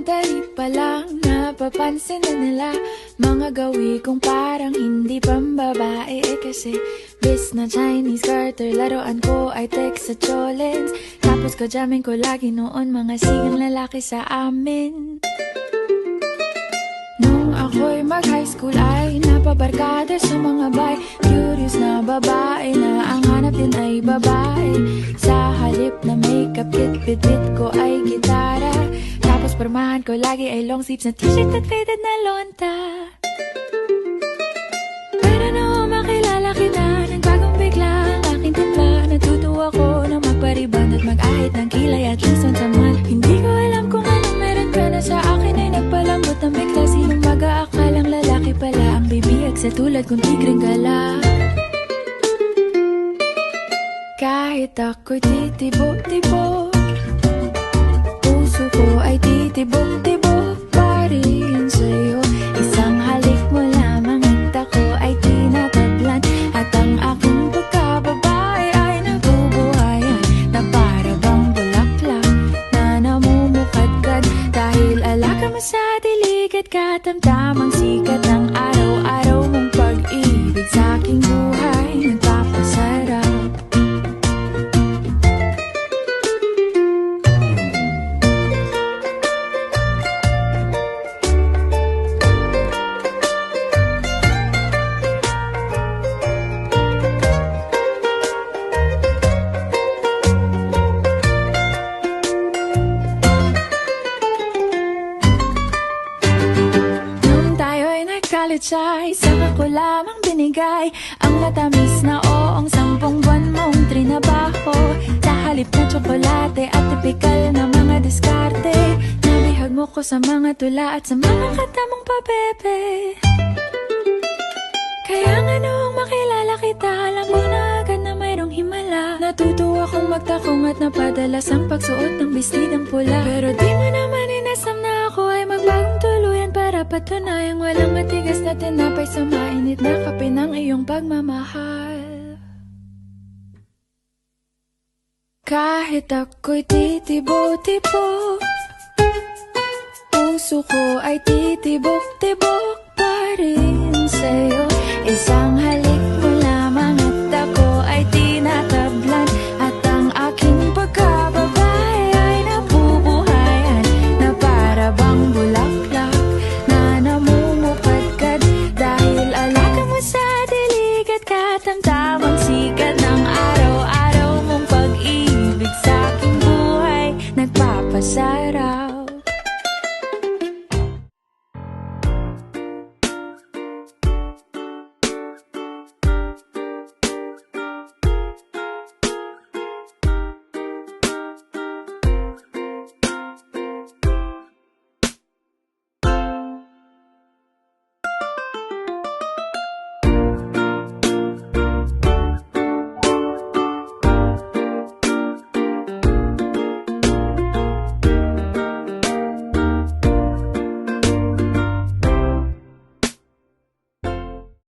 Madali pa lang napapansin na nila mga gawi kong parang hindi pambabae kasi bis na Chinese garter, laruan ko ay text sa cholens. Tapos jamming ko lagi noon mga sigang lalaki sa amin. Nung ako'y mag-high school ay napabarkada sa mga bay. Curious na babae na ang hanap din ay babae. Sa halip na makeup kit, bit-bit ko ay gitara. Tapos pormahan ko lagi ay long sleeves na t-shirt at faded na lonta. Pero nung makilala kita, nagbagong bigla ang aking timpla. Natutuwa ko na magpariban at mag-ahit ng kilay at least once a month. Hindi ko alam kung anong meron ka na sa akin ay nagpalambot ng bigla. Sinong mag-aakalang lalaki pala ang bibihag sa tulad kong tigreng gala. Kahit ako'y titibok-tibok, puso ko ay titibok-tibok pa rin sa'yo. Isang halik mo lamang at ako ay tinatablan. At ang aking pagkababae ay nabubuhayan na para bang bulaklak na namumukadkad. Dahil alaga mo sa dilig at katamtamang sikat ng araw-araw mong pag-ibig sa aking buhay nagpapasarap. College ay saka ko lamang binigay ang matamis na oong 10 buwan mong trinabaho. Sa halip na tsokolate at tipikal na mga diskarte, nabihag mo ko sa mga tula at sa mga kata mong pabebe. Kaya nga noong makilala kita, alam mo na agad na mayroong himala. Natutuwa kong magtakong at napadalas ang pagsuot ng bestidang pula. Pero di mo naman inasam na ako ay magbagong tuluyan para patunayang walang matigas na tinapay sa mainit na kape ng iyong pagmamahal. Kahit ako'y titibo-tibo, puso ko ay titibok-tibok pa rin sa'yo. Isang halik